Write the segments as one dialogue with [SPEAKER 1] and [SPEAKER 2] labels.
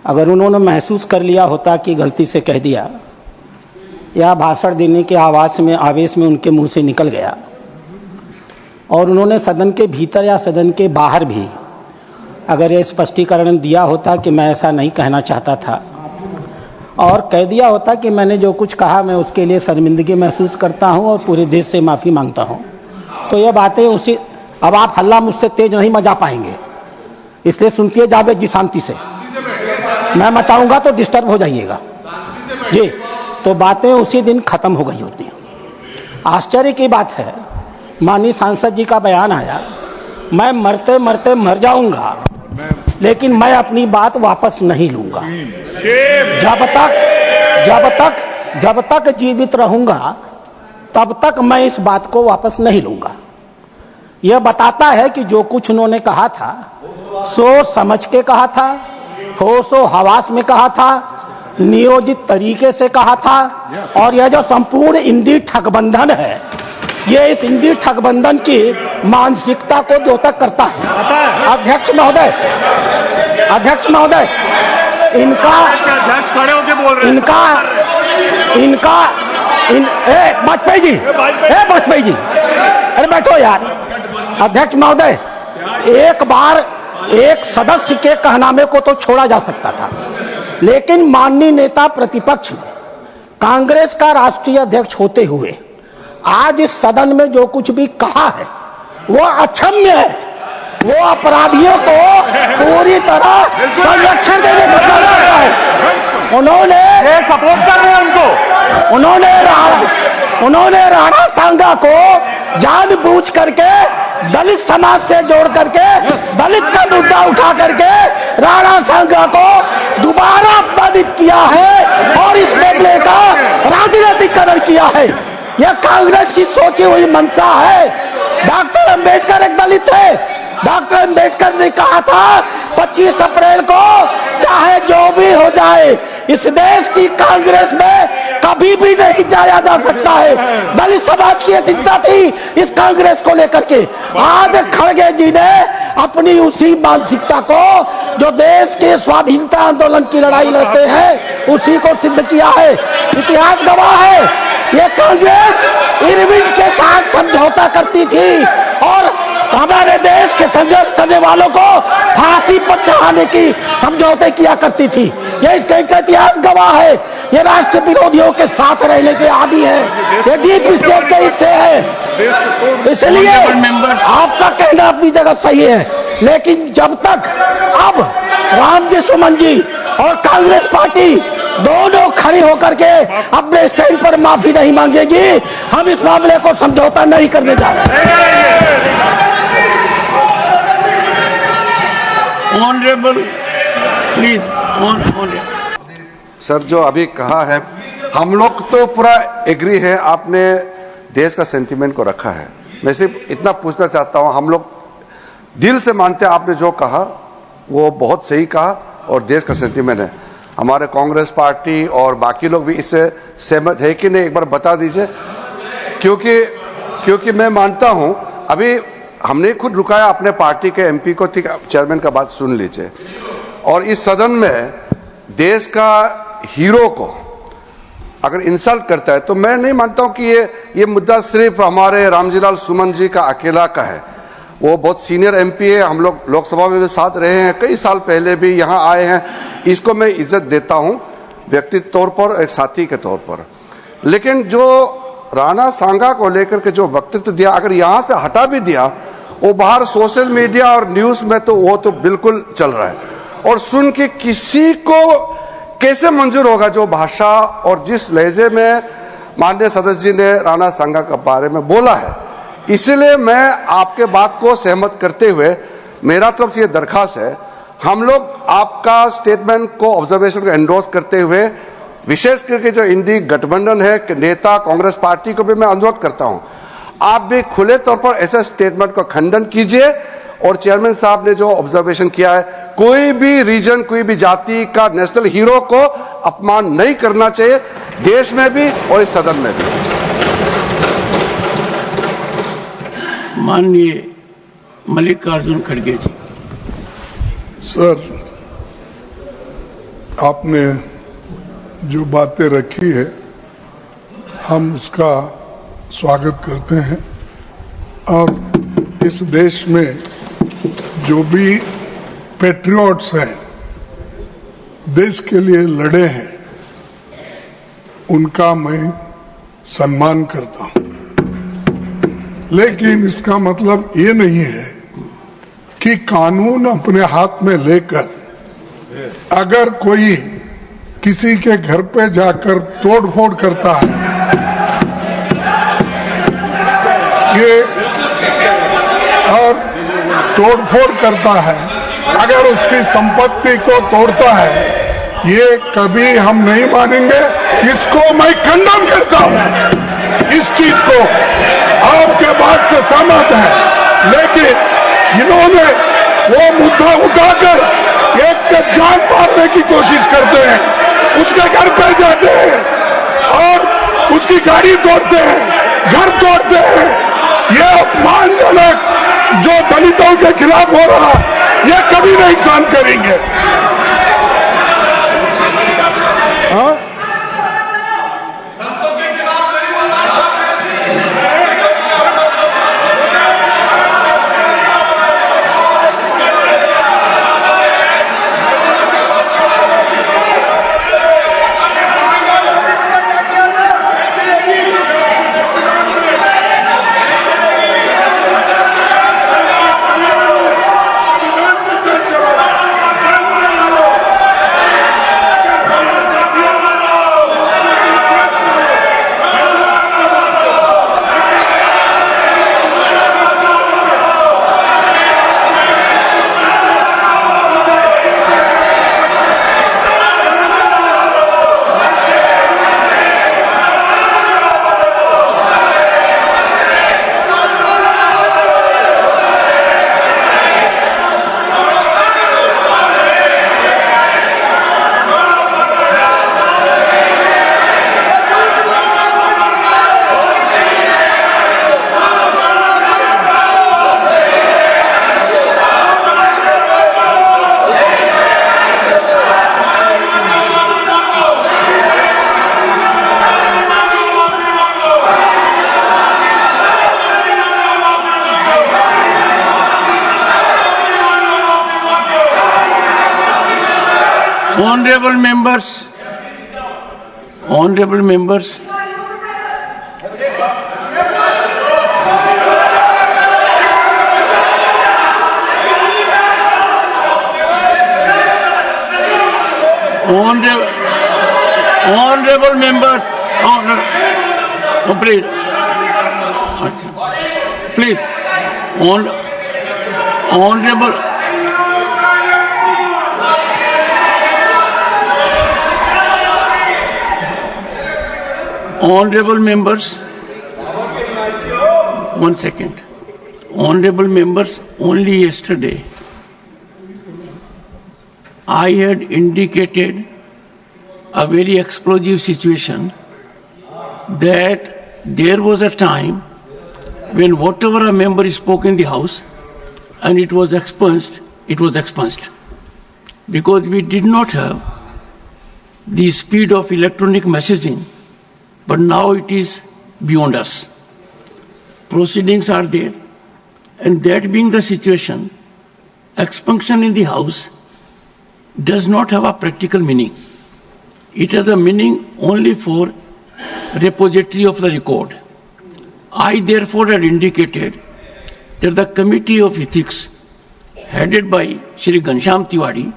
[SPEAKER 1] अगर उन्होंने महसूस कर लिया होता कि गलती से कह दिया या भाषण देने के आवेश में उनके मुंह से निकल गया, और उन्होंने सदन के भीतर या सदन के बाहर भी अगर ये स्पष्टीकरण दिया होता कि मैं ऐसा नहीं कहना चाहता था, और कह दिया होता कि मैंने जो कुछ कहा मैं उसके लिए शर्मिंदगी महसूस करता हूं और पूरे देश से माफ़ी मांगता हूं, तो ये बातें उसी। अब आप हल्ला मुझसे तेज नहीं मचा पाएंगे, इसलिए सुनती जावेद जी शांति से। मैं मचाऊंगा तो डिस्टर्ब हो जाइएगा जी। तो बातें उसी दिन खत्म हो गई होती। आश्चर्य की बात है, माननीय सांसद जी का बयान आया, मैं मरते मरते मर जाऊंगा लेकिन मैं अपनी बात वापस नहीं लूंगा। जब तक जीवित रहूंगा तब तक मैं इस बात को वापस नहीं लूंगा। यह बताता है कि जो कुछ उन्होंने कहा था सोच समझ के कहा था, होशो हवास में कहा था, नियोजित तरीके से कहा था, और यह जो संपूर्ण इंडी ठगबंधन है, ये इस इंडी ठगबंधन की मानसिकता को द्योतक करता है। अध्यक्ष महोदय, वाजपेयी जी, अरे बैठो यार। अध्यक्ष महोदय, एक बार एक सदस्य के कहनामे को तो छोड़ा जा सकता था, लेकिन माननीय नेता प्रतिपक्ष ने कांग्रेस का राष्ट्रीय अध्यक्ष होते हुए आज इस सदन में जो कुछ भी कहा है वो अक्षम्य है। वो अपराधियों को पूरी तरह संरक्षण देने का काम करता है। उन्होंने सपोर्ट कर रहे हैं उनको। उन्होंने राणा सांगा को जानबूझ करके दलित समाज से जोड़ करके दलित का मुद्दा उठा करके राणा सांगा को दोबारा अपमानित किया है और इस मामले का राजनीतिकरण किया है। यह कांग्रेस की सोची हुई मंशा है। डॉक्टर अंबेडकर एक दलित थे। डॉक्टर अंबेडकर ने कहा था 25 अप्रैल को चाहे जो भी हो जाए इस देश की कांग्रेस में कभी भी नहीं जाया जा सकता है। दलित समाज की चिंता थी इस कांग्रेस को लेकर के। आज खड़गे जी ने अपनी उसी मानसिकता को जो देश के स्वाधीनता आंदोलन की लड़ाई लड़ते हैं उसी को सिद्ध किया है। इतिहास गवाह है, ये कांग्रेस इरविन के साथ समझौता करती थी और हमारे देश के संघर्ष करने वालों को फांसी पर चढ़ाने की समझौते किया करती थी। ये इसका इतिहास गवाह है। ये राष्ट्र विरोधियों के साथ रहने के आदी है, ये डीप स्टेट के हिस्से है। इसलिए आपका कहना अपनी जगह सही है, लेकिन जब तक अब रामजी सुमन जी और कांग्रेस पार्टी दोनों खड़ी होकर के अपने स्टैंड पर माफी नहीं मांगेगी, हम इस मामले को समझौता नहीं करने जा रहे हैं।
[SPEAKER 2] ऑनरेबल प्लीज
[SPEAKER 3] सर, जो अभी कहा है हम लोग तो पूरा एग्री है, आपने देश का सेंटीमेंट को रखा है। मैं सिर्फ इतना पूछना चाहता हूं, हम लोग दिल से मानते हैं आपने जो कहा वो बहुत सही कहा और देश का सेंटीमेंट है। हमारे कांग्रेस पार्टी और बाकी लोग भी इससे सहमत है कि नहीं, एक बार बता दीजिए। क्योंकि मैं मानता हूं, अभी हमने खुद रुकाया अपने पार्टी के एमपी को, ठीक चेयरमैन का बात सुन लीजिए। और इस सदन में देश का हीरो को अगर इंसल्ट करता है तो मैं नहीं मानता हूं कि ये मुद्दा सिर्फ हमारे रामजीलाल सुमन जी का अकेला का है। वो बहुत सीनियर एमपी है, हम लोग लोकसभा में भी साथ रहे हैं, कई साल पहले भी यहाँ आए हैं। इसको मैं इज्जत देता हूँ व्यक्तिगत तौर पर, एक साथी के तौर पर। लेकिन जो राणा सांगा को लेकर के जो वक्तव्य दिया, अगर यहाँ से हटा भी दिया, वो बाहर सोशल मीडिया और न्यूज में तो वो तो बिल्कुल चल रहा है। और सुन के किसी को कैसे मंजूर होगा जो भाषा और जिस लहजे में माननीय सदस्य जी ने राणा सांगा के बारे में बोला है। इसलिए मैं आपके बात को सहमत करते हुए मेरा तरफ से ये दरखास्त है, हम लोग आपका स्टेटमेंट को, ऑब्जर्वेशन को एंडोर्स करते हुए, विशेष करके जो इंडी गठबंधन है नेता कांग्रेस पार्टी को भी मैं अनुरोध करता हूं, आप भी खुले तौर पर ऐसे स्टेटमेंट को खंडन कीजिए। और चेयरमैन साहब ने जो ऑब्जर्वेशन किया है, कोई भी रीजन, कोई भी जाति का नेशनल हीरो को अपमान नहीं करना चाहिए, देश में भी और इस सदन में भी।
[SPEAKER 2] माननीय मल्लिकार्जुन खड़गे जी।
[SPEAKER 4] सर, आपने जो बातें रखी है हम उसका स्वागत करते हैं और इस देश में जो भी पैट्रियट्स हैं, देश के लिए लड़े हैं, उनका मैं सम्मान करता हूं। लेकिन इसका मतलब ये नहीं है कि कानून अपने हाथ में लेकर अगर कोई किसी के घर पे जाकर तोड़फोड़ करता है, ये और तोड़फोड़ करता है, अगर उसकी संपत्ति को तोड़ता है, ये कभी हम नहीं मानेंगे। इसको मैं खंडन करता हूं। इस चीज को आपके बात से सहमत है, लेकिन इन्होंने वो मुद्दा उठाकर एक पे जान मारने की कोशिश करते हैं, उसके घर पे जाते हैं और उसकी गाड़ी तोड़ते हैं, घर तोड़ते हैं। ये अपमानजनक जो दलितों के खिलाफ हो रहा, ये कभी नहीं सहन करेंगे। हाँ?
[SPEAKER 2] Honorable members, please, honorable members, one second. Honorable members, only yesterday I had indicated a very explosive situation, that there was a time when whatever a member spoke in the House and it was expunged, because we did not have the speed of electronic messaging, but now it is beyond us. Proceedings are there, and that being the situation, expunction in the House does not have a practical meaning. It has a meaning only for repository of the record. I therefore had indicated that the Committee of Ethics, headed by Shri Ghanshyam Tiwari,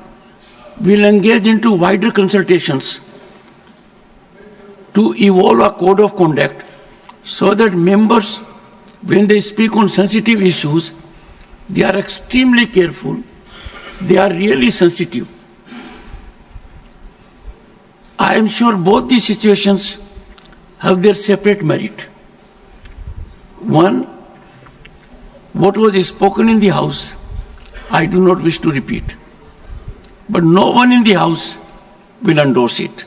[SPEAKER 2] will engage into wider consultations to evolve a code of conduct so that members, when they speak on sensitive issues, they are extremely careful, they are really sensitive. I am sure both these situations have their separate merit. One, what was spoken in the House, I do not wish to repeat. But no one in the House will endorse it.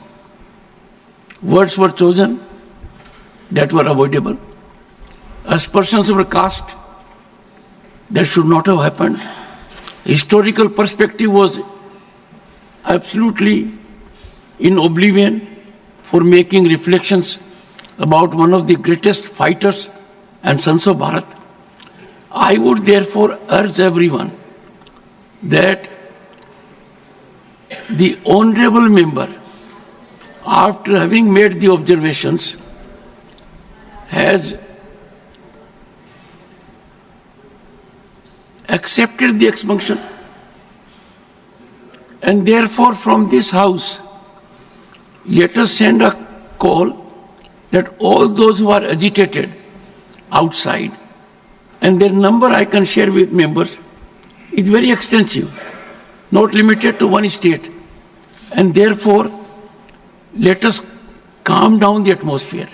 [SPEAKER 2] Words were chosen that were avoidable. Aspersions were cast that should not have happened. Historical perspective was absolutely in oblivion for making reflections about one of the greatest fighters and sons of Bharat. I would therefore urge everyone that the honorable member, after having made the observations, has accepted the expunction, and therefore from this house let us send a call that all those who are agitated outside, and their number I can share with members, is very extensive, not limited to one state, and therefore let us calm down the atmosphere.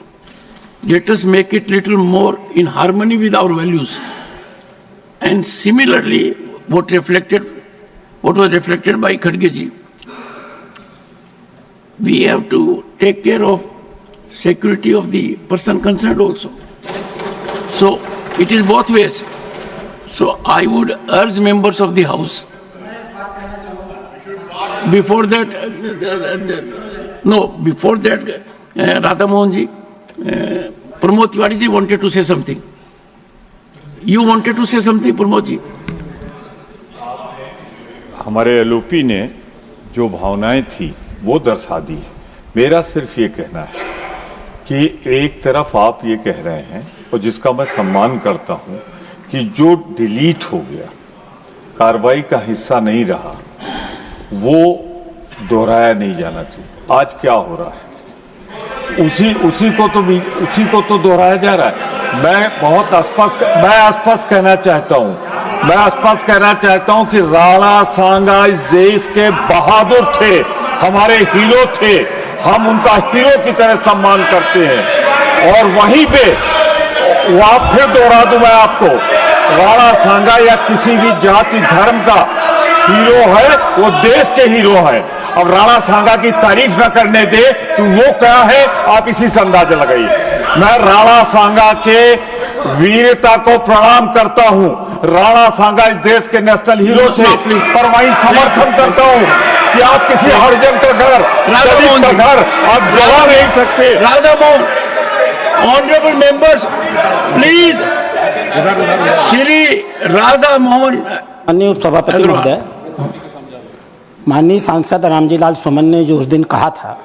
[SPEAKER 2] Let us make it little more in harmony with our values. And similarly, what was reflected by Khadge ji, we have to take care of security of the person concerned also. So it is both ways. So I would urge members of the House, before that, Radha Mohan ji, Pramod Tiwari ji wanted to say something. You wanted to say something, Pramod ji?
[SPEAKER 5] हमारे LOP ने जो भावनाएं थी वो दर्शा दी है। मेरा सिर्फ ये कहना है कि एक तरफ आप ये कह रहे हैं और जिसका मैं सम्मान करता हूं कि जो डिलीट हो गया, कार्रवाई का हिस्सा नहीं रहा, वो दोहराया नहीं जाना चाहिए। आज क्या हो रहा है उसी को तो दोहराया जा रहा है। मैं स्पष्ट कहना चाहता हूं कि राणा सांगा इस देश के बहादुर थे, हमारे हीरो थे, हम उनका हीरो की तरह सम्मान करते हैं। और वहीं पे फिर दोहरा दूं मैं आपको, राणा सांगा या किसी भी जाति धर्म का हीरो है, वो देश के हीरो है। अब राणा सांगा की तारीफ न करने दे तो वो क्या है, आप इसी से अंदाजा लगाइए। मैं राणा सांगा के वीरता को प्रणाम करता हूं। राणा सांगा इस देश के नेशनल हीरो थे, पर वहीं समर्थन करता हूं कि आप किसी हरिजन का घर, दलित का घर आप जला नहीं सकते।
[SPEAKER 2] Radha Mohan, honourable members, please, Shri Radha Mohan.
[SPEAKER 1] माननीय उपसभापति महोदय, माननीय सांसद रामजी लाल सुमन ने जो उस दिन कहा था